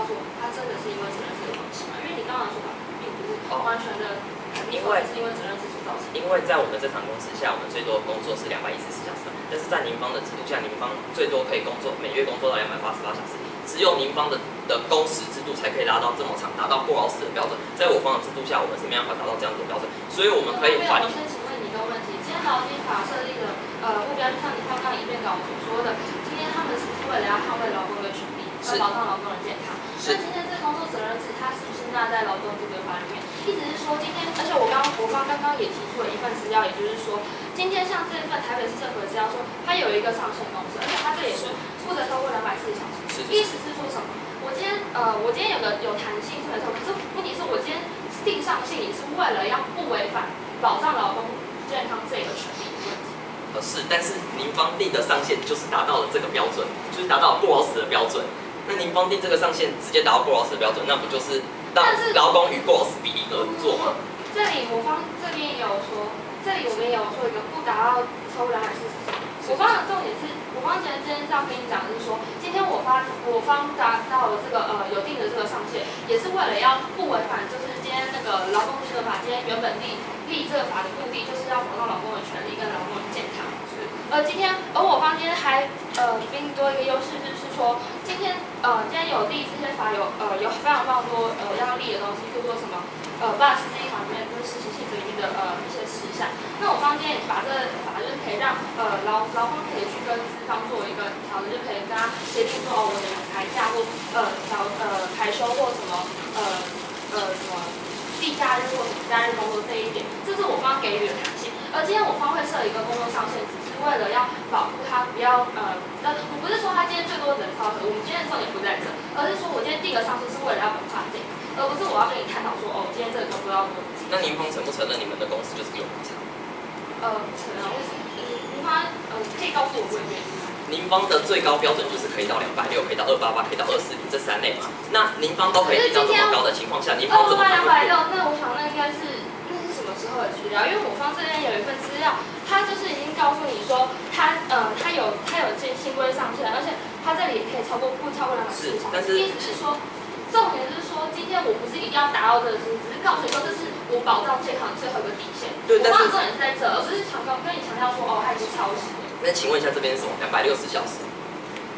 告诉我他真的是因为责任制的关系吗？因为你刚刚的说法并不是完全的，是因为责任制所造成。因为在我们这场公司下，我们最多工作是214小时，但是在您方的制度下，您方最多可以每月工作到288小时，只有您方的工时制度才可以拉到这么长，达到过劳死的标准。在我方的制度下，我们是没办法达到这样子的标准，所以我们可以把。我先请问你一个问题：今天劳基法设立的目标，就像你刚刚一遍稿所说的，今天他们是为了要捍卫劳工的权利，要保障劳工的健康。那今天这工作责任制，它是不是纳在劳动这个法里面？意思是说，今天，而且我刚刚也提出了一份资料，也就是说，今天像这份台北市政府的资料说，它有一个上限公司，而且它这也是不得超过240小时。意思是说什么？我今天有弹性是没错，可是问题是我今天定上限也是为了要不违反保障劳工健康这个权利的问题。是，但是您方定的上限就是达到了这个标准，就是达到过劳死的标准。那您方定这个上限直接达到过劳死的标准，那不就是让劳工与过劳死比例而做吗？这里我方这边也有说，这里我们也有说一个不达到超过240小时。我方的重点是，我方今天是要跟你讲的是说，今天我方达到了这个有定的这个上限，也是为了要不违反就是今天那个劳工基本法今天原本立这个法的目的，就是要保障劳工的权利跟劳工的健康。而我方今天还比你多一个优势，就是说今天有立这些法有非常多要立的东西，就说什么巴士司机法里面跟实习性质里面的一些事项。那我方今天也把这个法就是可以让劳方可以去跟资方做一个调整，就可以跟他协定说我的台假或台休或什么什么地假日或什么假日工作这一点，这是我方给予的弹性。而今天我方会设一个工作上限值。为了要保护他不要我不是说他今天最多只能超时，我们今天的重点不在这，而是说我今天定个上限是为了要保护他这个，而不是我要跟你探讨说今天这个工作要多。那您方承不承认你们的公司就是有补偿？承认，为什么？您方可以告诉我贵宾。您方的最高标准就是可以到260，可以到288，可以到240这3类嘛？那您方都可以定到这么高的情况下，您方怎么286？那我想那应该是什么时候的资料？因为我方这边有一份资料。他就是已经告诉你说，他有新规上限，而且他这里也可以不超过240小时。意思是说，重点是说，今天我不是一定要达到这个事，只是告诉你说，这是我保障健康最后一个底线。对，但是重点是在这，而不是跟你强调说，他已经超时了。那请问一下，这边是什么？260小时。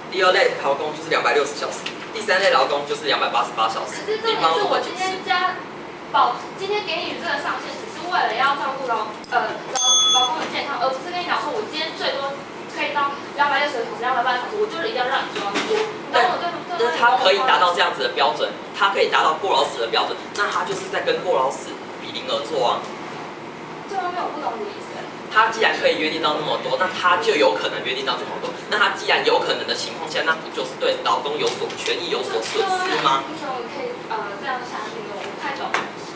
第2类劳工就是260小时，第3类劳工就是288小时。可是重点是我今天今天给你这个上限，只是为了要照顾劳工的健康，而不是跟你讲说，我今天最多可以到260小时、280小时，我就是一定要让你做到多。但是他可以达到这样子的标准，他可以达到过劳死的标准，那他就是在跟过劳死比邻而坐啊。这方面我不懂你的意思。他既然可以约定到那么多，那他就有可能约定到这么多。那他既然有可能的情况下，那不就是对劳工权益有所损失吗？为什么可以这样下去呢？我不太懂。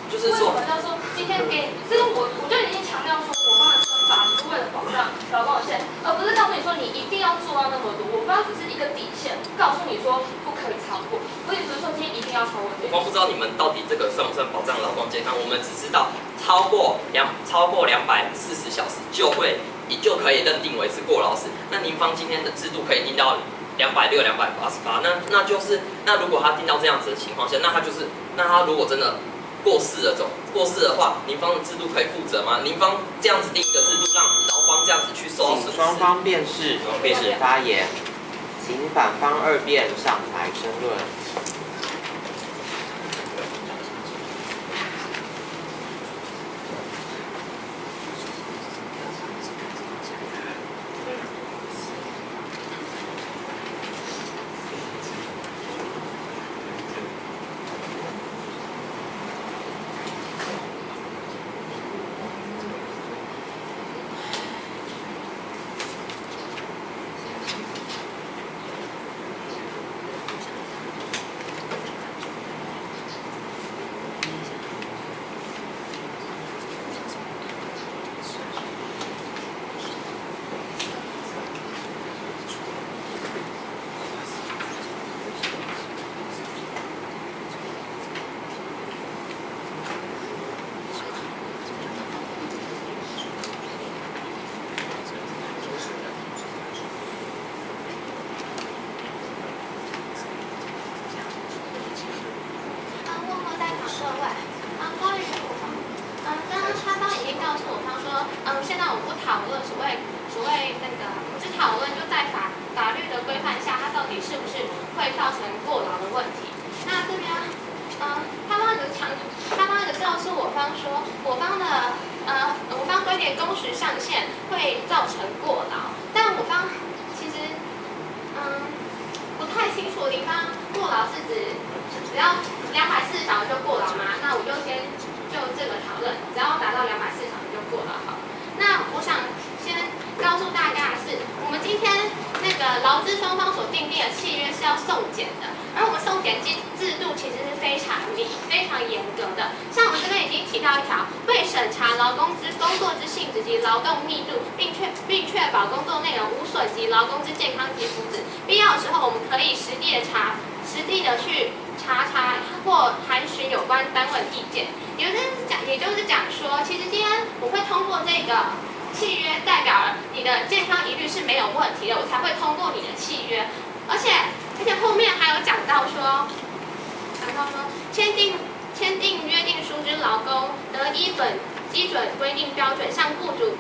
就是说，为什么叫做今天给你？这个我就已经强调说，我方的申法只是为了保障劳工的权益，而不是告诉你说你一定要做到那么多。我方只是一个底线，告诉你说不可以超过。所以不是说今天一定要超过。我方不知道你们到底这个算不算保障劳工健康？我们只知道超过240小时就可以认定为是过劳死。那您方今天的制度可以定到260、288，那如果他定到这样子的情况下，那他如果真的过世的话，您方的制度可以负责吗？您方这样子定一个制度，让劳方这样子去受到损失。双方辩士发言，请反方2辩上台申论。造成过劳的问题。那这边，他方有告诉我方说，我方规定工时上限会造成过劳，但我方其实不太清楚，你方过劳是指只要240小时就过劳吗？那我就先就这个讨论，只要达到240小时就过劳好了。那我想先告诉大家的是，我们今天那个劳资双方所订定的契约是要送检的，而我们送检制度其实是非常严格的。像我们这边已经提到一条，会审查劳工之工作之性质及劳动密度，并确保工作内容无损及劳工之健康及福祉。必要的时候，我们可以实地的去查或函询有关单位的意见。也就是讲说，其实今天我会通过这个契约，代表了你的健康疑虑是没有问题的，我才会通过你的契约。而且后面还有讲到说签订约定书之劳工得依准规定标准向雇主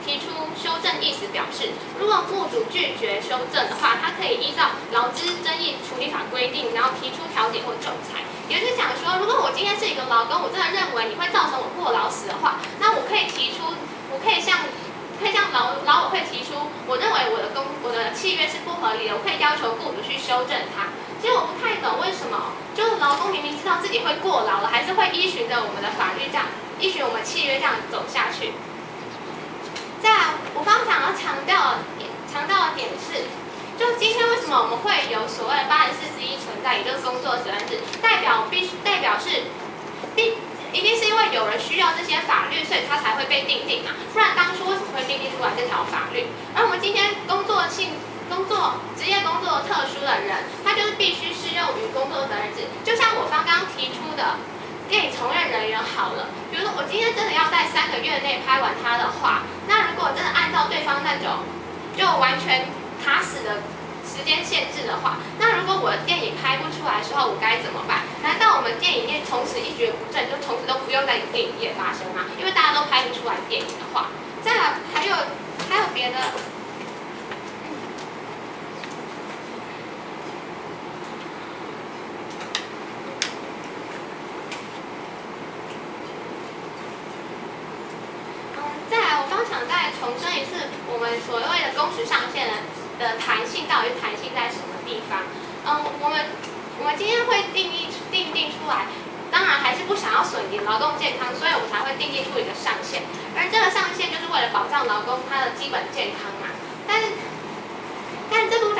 提出修正意思表示，如果雇主拒绝修正的话，他可以依照劳资争议处理法规定，然后提出调解或仲裁。也就是讲说，如果我今天是一个劳工，我真的认为你会造成我过劳死的话，那我可以向劳委会提出，我认为我的契约是不合理的，我可以要求雇主去修正它。其实我不太懂为什么，就是劳工明明知道自己会过劳了，还是会依循着我们的法律这样，依循我们契约这样走下去。再来，我刚想要强调的点是，就今天为什么我们会有所谓的84之1存在，也就是工作责任制，代表是一定是因为有人需要这些法律，所以它才会被订定嘛，不然当初为什么会订定出来这条法律？而我们今天职业工作特殊的人，他就是必须适用于工作责任制。就像我刚刚提出的，电影从业人员好了，比如说我今天真的要在3个月内拍完它的话，那如果真的按照对方那种就完全卡死的时间限制的话，那如果我的电影拍不出来的时候，我该怎么办？难道我们电影业从此一蹶不振，就从此都不用在电影业发生吗？因为大家都拍不出来电影的话，再来还有别的。重申一次，我们所谓的工时上限的弹性到底是弹性在什么地方？我们今天会定出来，当然还是不想要损及劳动健康，所以我们才会定出一个上限。而这个上限就是为了保障劳工他的基本健康嘛。但这不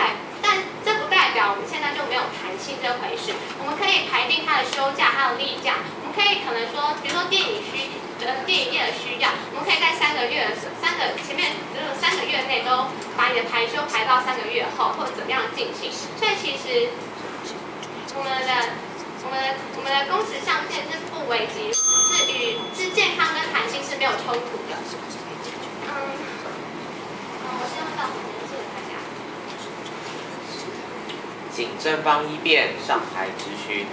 代表我们现在就没有弹性这回事。我们可以排定他的休假还有例假，我们可以可能说，比如说电影业的需要，我们可以在3个月内都把你的排休排到3个月后，或者怎么样进行。所以其实我们的工时上限是不危及，是健康跟弹性是没有冲突的。我先到这边，谢谢大家。请正方一辩上台质询。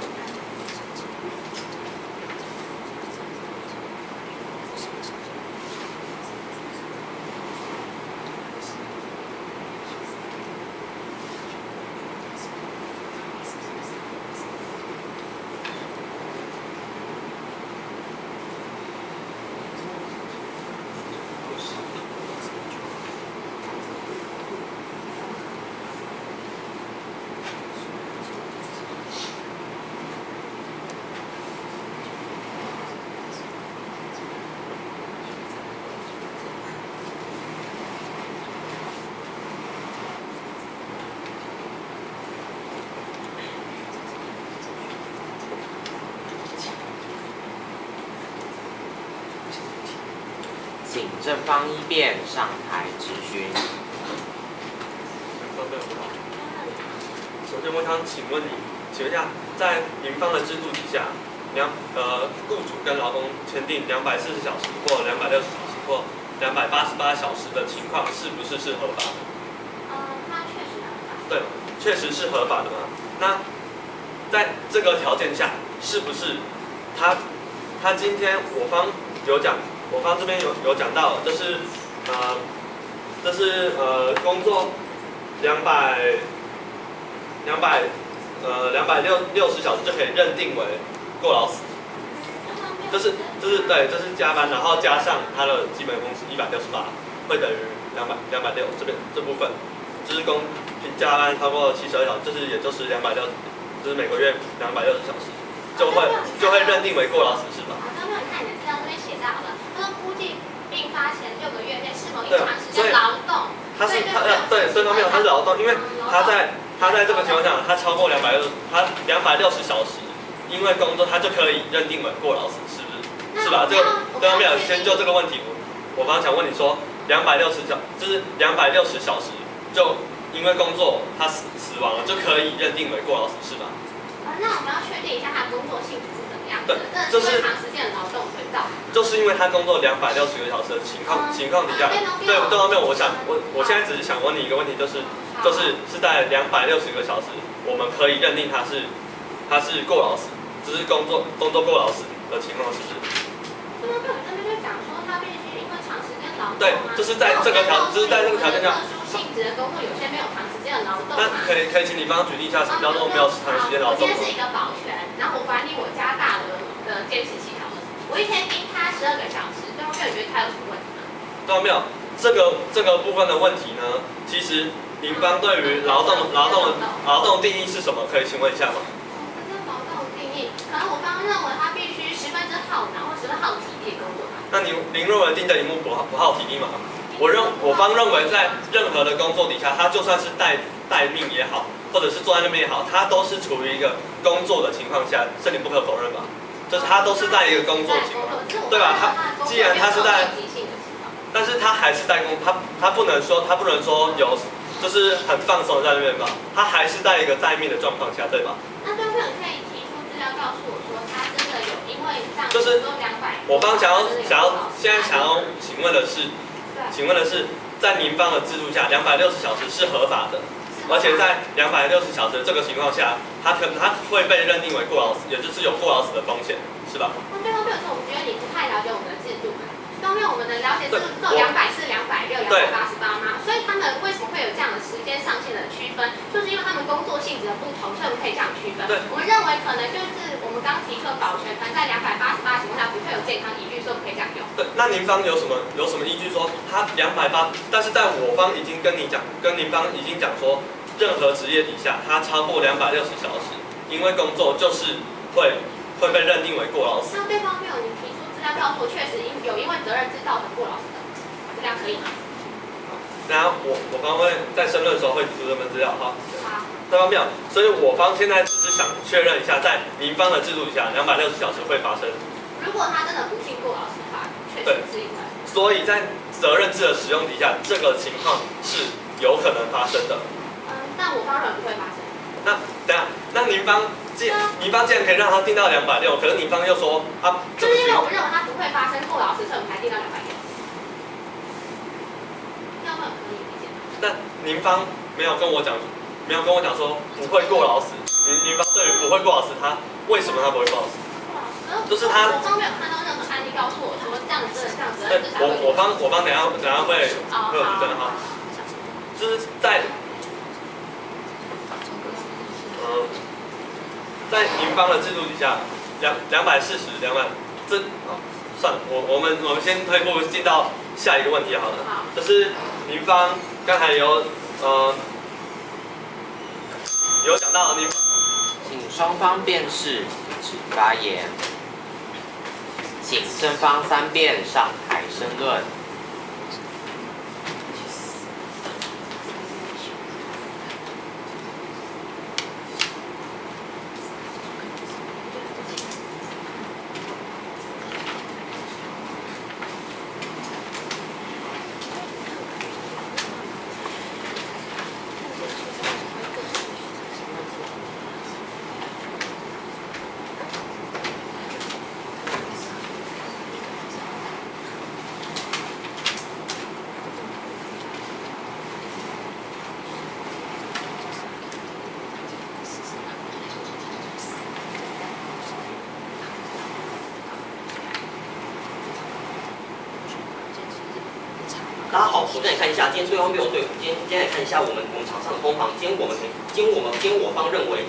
请正方一辩上台质询。首先，我想请问一下，在民方的制度底下，雇主跟劳工签订240小时或260小时或288小时的情况，是不是合法的？它确实合法。对，确实是合法的嘛。那在这个条件下，是不是他今天我方这边有讲到，这是工作200 260小时就可以认定为过劳死。这是加班，然后加上他的基本工资168，会等于260这部分，就是加班超过72小时，也就是260，就是每个月260小时，就会认定为过劳死是吧？刚刚你看你的资料这边写到了，他说估计并发前6个月内是否因长时间劳动，他是劳动，因为他在这个情况下，他超过260小时，因为工作他就可以认定为过劳死，是不是？是吧？这个对方没有先就这个问题，我刚刚想问你说260小时就因为工作他死亡了，就可以认定为过劳死，是吧？那我们要确定一下他工作性质是怎么样的？对，就是长时间的劳动所造成。就是因为他工作260个小时的情况底下，对方面，我现在只是想问你一个问题，就是在260个小时，我们可以认定他是过劳死，只是工作过劳死的情况，是不是？这边就讲说他必须因为长时间劳动。对，就是在这个条件下。特殊性质的工作有些没有长时间的劳动。那可以请你帮我举例一下什么叫做没有长时间劳动吗？我今天是一个保全，然后我管理我家大楼的监视器好了，我一天盯他12个小时，对方没有觉得他有什么问题吗？对，没有。这个部分的问题呢，其实您方对于劳动定义是什么？可以请问一下吗？劳动定义，可能我方认为他必须10分之耗脑或10分耗体力工作吧。那您认为盯着荧幕不耗体力吗？我方认为在任何的工作底下，他就算是待命也好，或者是坐在那边也好，他都是处于一个工作的情况下，这你不可否认吧？就是他都是在一个工作情况，对吧？既然他是在，但是他还是在他不能说有就是很放松在那边吧，他还是在一个待命的状况下，对吧？那对方可以提出资料告诉我说，他真的有因为这样就是200，我方现在想要请问的是，在您方的制度下，260小时是合法的，而且在260小时这个情况下，他会被认定为过劳死，也就是有过劳死的风险，是吧？那对方没有说，我觉得你不太了解我们的制度。方面我们的了解是这种240、260、288吗？所以他们为什么会有这样的时间上限的区分？就是因为他们工作性质的不同，所以我们可以这样区分。我们认为可能就是我们刚提出的保全，在288的情况下不会有健康疑虑，所以我们可以这样用。对，那您方有什么依据说他280？但是在我方已经跟您方已经讲说，任何职业底下他超过260小时，因为工作就是会被认定为过劳死。那对方没有你提出资料告诉我，确实有因为责任制造成过劳死的，这样可以吗？然后我方会在申论的时候会提出这份资料哈。好。对方没有，所以我方现在只是想确认一下，在您方的制度底下，260小时会发生。如果他真的不幸过劳死的话，确实是因为。所以在责任制的使用底下，这个情况是有可能发生的。但我方认为不会发生。那等下，那您方既然可以让他定到260，可是您方又说啊，就是因为我们认为他不会发生过劳死，所以我们才定到260。这样会很可以理解吗？但您方没有跟我讲说不会过劳死。您方对于不会过劳死，他为什么他不会过劳死？就是他。我方没有看到任何案例告诉我说这样子这样子。我方等下会有举证哈。就是在您方的制度底下，240、算了，我们先退步进到下一个问题好了。好。就是您方刚才有讲到您，请双方辩士止发言，请正方3辩上台申论。首先来看一下，今天对方辩友对，今天来看一下我们场上的攻防。今天我方认为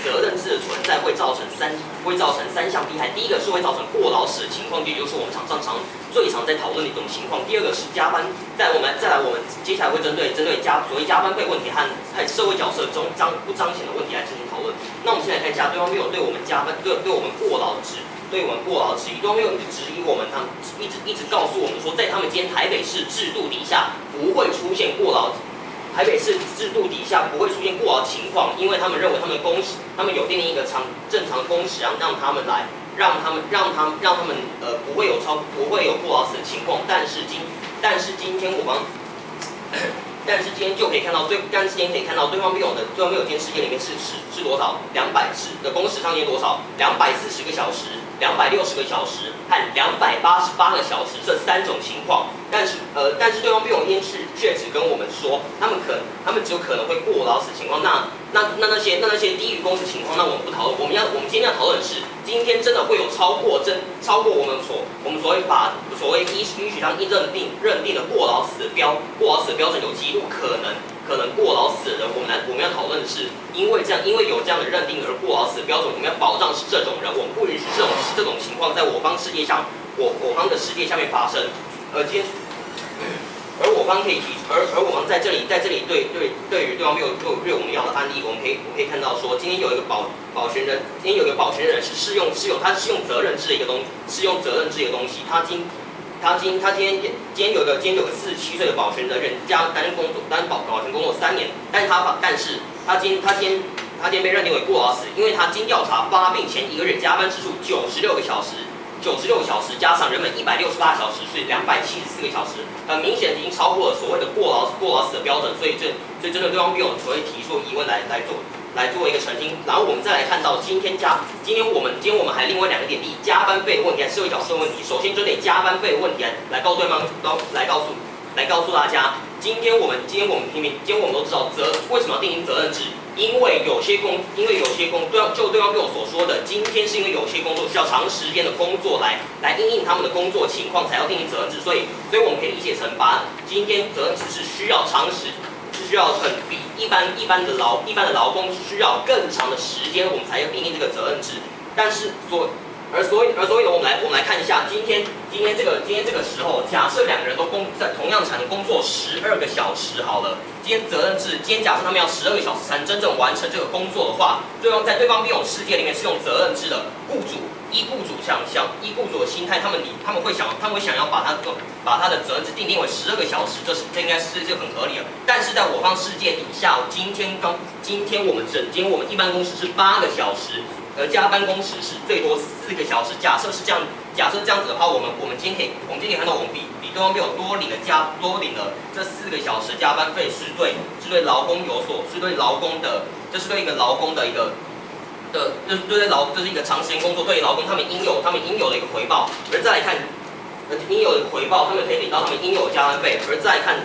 责任制的存在会造成三项弊害。第一个是会造成过劳死的情况，也就是我们场上最常在讨论的一种情况。第二个是加班，再来我们接下来会针对所谓加班费问题和社会角色不彰显的问题来进行讨论。那我们先来看一下对方辩友对我们加班对我们过劳的质疑，对方辩友一直质疑我们，他们一直告诉我们说，在他们今天台北市制度底下不会出现过劳。台北市制度底下不会出现过劳情况，因为他们认为他们有订立一个正常工时，让他们不会有过劳死的情况。但是今天就可以看到对方辩友今天事件里面是多少？200的工时上限多少？240个小时、260个小时和288个小时这3种情况。但是对方辩友今天却只跟我们说，他们只有可能会过劳死情况。那些低于工时情况，那我们不讨论。我们今天要讨论的是，今天真的会有超过我们所谓医学上认定的过劳死的标准，有极度可能过劳死的人，我们要讨论的是，因为有这样的认定而过劳死的标准，我们要保障是这种人，我们不允许这种情况在我方的世界下面发生。而我方在这里对于对方没有对我们要的案例，我们可以看到说，今天有一个保全人是适用责任制的一个东西，他今天有个47岁的保全人员担任保全工作3年，但是他今天被认定为过劳死，因为他经调查发病前1个月加班次数96个小时加上人们168小时，是274个小时，很明显已经超过了所谓的过劳死的标准，所以针对对方辩友所谓提出疑问来做一个澄清。然后我们再来看到今天我们还另外2个点，第一加班费的问题和社会角色问题。首先针对加班费的问题来告诉大家，今天我们都知道为什么要定义责任制。因为有些工就对方对我所说的，今天是因为有些工作需要长时间的工作来因应他们的工作情况才要定义责任制，所以我们可以理解成今天责任制是需要比一般的劳工需要更长的时间，我们才要定义这个责任制。所以呢，我们来看一下今天这个时候，假设2个人都在同样产能工作12个小时好了。今天假设他们要12个小时才能真正完成这个工作的话，在对方辩友世界里面是用责任制的雇主依雇主的心态，他们会想要把他的责任制定为12个小时，这应该是很合理的。但是在我方世界底下，今天我们一般工时是8个小时。而加班工时是最多4个小时。假设这样子的话，我们今天可以看到，我们比对方辩友多领了这4个小时加班费，是对劳工这是对一个劳工的一个这是一个长时间工作对劳工他们应有的一个回报。而再来看应有的回报，他们可以领到他们应有的加班费。而再来看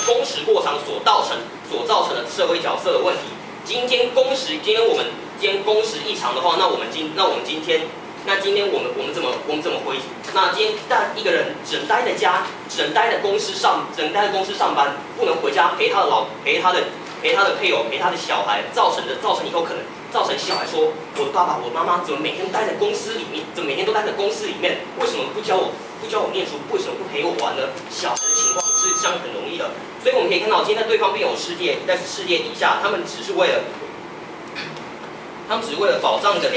工时过长所造成的社会角色的问题。今天工时异常的话，那我们今天怎么回？那今天一个人只能待在家，只能待在公司上班，不能回家陪他的配偶，陪他的小孩，造成以后可能造成小孩说，我的爸爸我的妈妈怎么每天都待在公司里面？为什么不教我念书？为什么不陪我玩呢？小孩的情况是这样很容易的。所以我们可以看到，今天在对方辩友世界底下，他们只是为了保障一个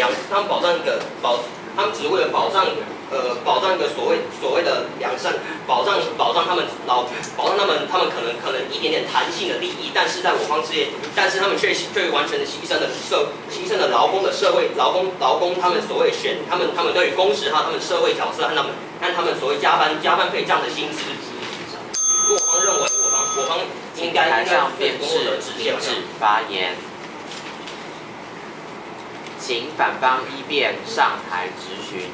所谓的良善，保障他们可能一点点弹性的利益，但是在我方世界，他们却完全的牺牲了劳工他们所谓他们对于工时和他们社会角色和他们所谓加班费这样的薪资。我方认为我方应该台上辩士停止发言，请反方一辩上台质询。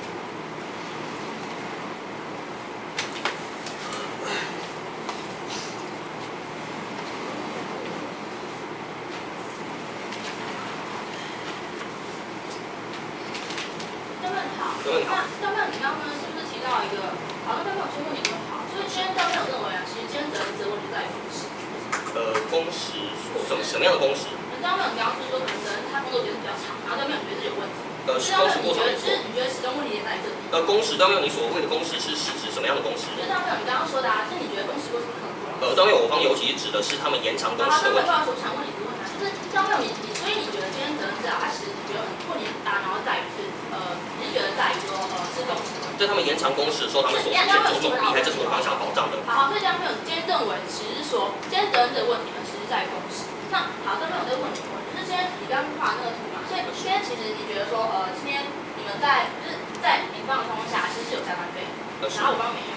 好，那你刚刚是不是提到一个，好，那刚刚有些问题很好，所以今天都没有认为啊，其实今天责任制的问题在于工时。工时什么样的工时？刚刚说可能责任他工作时间比较长，然后都没有觉得是有问题。工时过长没错。你觉得始终问题也在这里？工时都没有，你所谓的工时是指什么样的工时？就是当没有你刚刚说的啊，是你觉得工时为什么可能不好？都没有，我方尤其指的是他们延长工时的问题。所想问你的问题就是当没有所以你觉得今天责任制啊，它其实你觉得问题很大，然后在于是你是觉得在于说是工时。在他们延长工时的时候，他们所出现种种弊害，这是我方想保障的。好，所以当没有今天认为其实是说今天责任制的问题呢，其实在于工时。那好，当没有这个问题，就是今天你刚刚画那个图嘛，所以今天其实你觉得说今天你们在就是在民方的状况下，其实是有加班费，然后我方没有。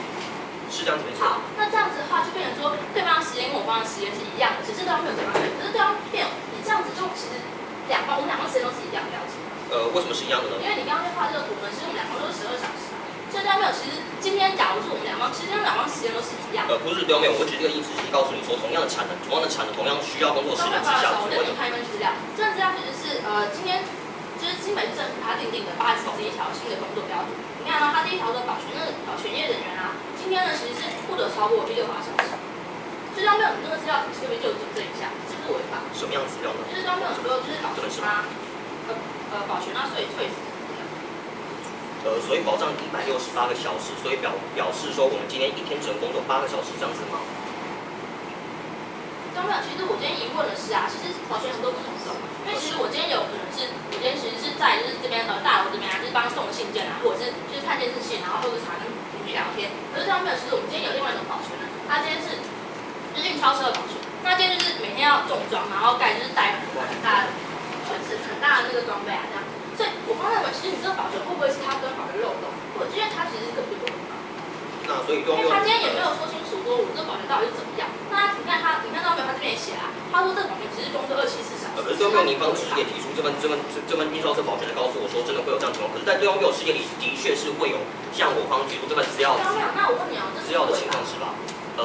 是这样子没错。好，那这样子的话，就变成说对方的时间跟我方的时间是一样的，只是对方没有加班费，可是对方没有，你这样子就其实我们两方时间都是一样的，了解吗？为什么是一样的呢？因为你刚刚在画这个图呢，其实我们两方都是12小时啊，所以对方没有，其实今天假如是我们两方，其实两方时间都是一样的。不是对方没有，我举这个例子是告诉你说，同样的产能，同样需要工作时间之下，我给你看一份资料，这份资料其实是今天就是新北市政府它订定的84这一条新的工作标准。你看到它第一条的保全业人员啊，今天呢其实是不得超过168小时。所以当没有你那个资料特别就这一下，是不是违法？什么样的资料呢？就是当没有说就是保全啊，保全啊所以所以保障168个小时，所以表示说我们今天一天只能工作8个小时这样子吗？当没有，其实我今天疑问的是啊，其实保全很多不同种，因为其实我今天有可能是，我今天其实是在就是这边大楼这边啊，就是帮他送信件啊，或者是就是看电视戏，然后喝个茶跟邻居聊天。可是当没有，其实我们今天有另外一种保全呢，他今天是就是运钞车的保全，那今天就是每天要重装，然后就是带很大的那个装备啊这样。所以我方认为，其实你这个保全会不会是他跟保全漏洞，或者因为他其实根本就不合法。那所以因为他今天也没有说清楚说我这个保全到底是怎么样。那你看到没有？他这边也写啊，他说这个保全只是工作274小时。可是对方民方只是也提出这份运钞车保全的告诉我说，真的会有这样情况。可是，在对方没有事件里，的确是会有像我方举出这份资料。那我问你哦，资料的情况是吧？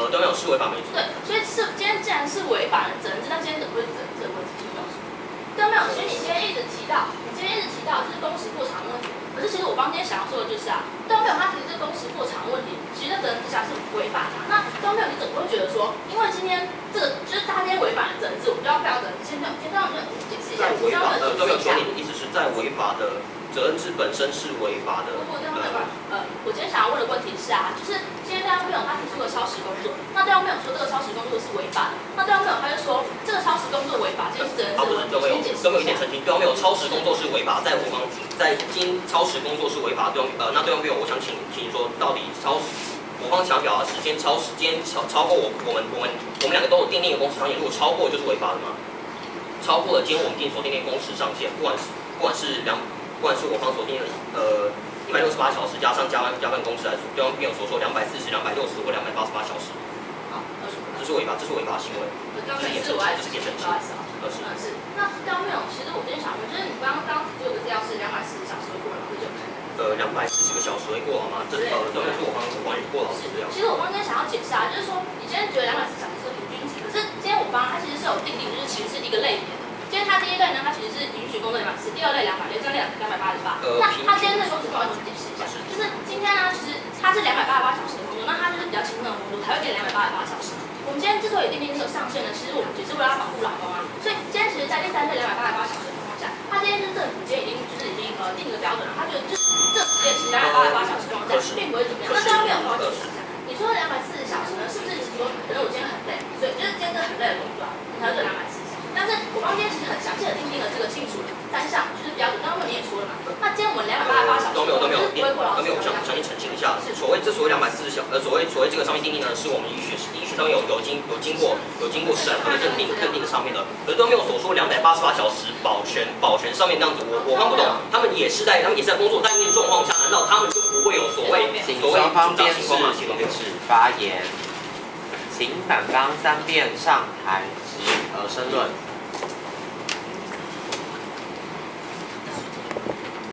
对方有是违法没错。对，所以今天既然是违法的责任制，那今天怎么会是责任制的问题？告诉我。对没有？所以你今天一直提到就是工时过长的问题。可是其实我方今天想要说的就是啊，对没有？他提这工时过长的问题，其实在责任之下是违法的。那对没有？你怎么会觉得说，因为今天这个就是他今天违反了责任制，我们就要负责任？先让我们解释一下。在违法对没有？说你的意思是在违法的责任制本身是违法的。我今天想要问的问题是啊，就是今天对方没有他提出了超时工作，那对方没有说这个超时工作是违法的，那对方没有他就说这个超时工作违法，这是责任制的问题。都没有一点澄清，对方没有超时工作是违法，在我方在今超时工作是违法，对方那对方没有，我想请说到底我方想表达时间超过我们两个都有订定的工时上限，如果超过就是违法的吗？超过了今天我们所订定的工时上限，不管是我方所订的168小时加上加班工时来说，对方没有所说240、260或288小时。好，这是违法行为。这是点澄清。是。那刚没有，其实我今天想问，就是你刚刚提出的资料是240小时会过劳多久？240个小时会过劳吗？这当然是我方有过劳的资料。其实我刚刚想要解释啊，就是说你今天觉得240小时是平均值，可是今天我方它其实是有定定，就是其实是一个类别的。今天它第一类呢，它其实是允许工作240，第二类200，第三类288。那它今天这个工时方法怎么解释一下？就是今天呢，其实它是288小时的工作，那它就是比较轻松的工作，才会给288小时。我们今天之所以定这个上限呢，其实我们只是为了要保护劳工啊。所以今天其实，在第三类288小时的情况下，它今天就是政府今天已经定一个标准了，它觉得就是这职业其实288小时情况下，并不会怎么样。那这样没有办法解释一下。你说240小时呢，是不是你说可能我今天很累，所以就是今天真的很累的工作，你才会做240小时？但是我方今天其实很详细的定了这个清楚3项就是标准，刚刚你也说了嘛。那今天我们288小时都没有，我想澄清一下，所谓240小所谓这个上面定义呢，是我们医学上面有经过审核认定上面的，可是都没有所说288小时保全上面这样子，我看不懂，他们也是在工作待命状况下，难道他们就不会有所谓双方辩士停止发言，请反方3辩上台申论。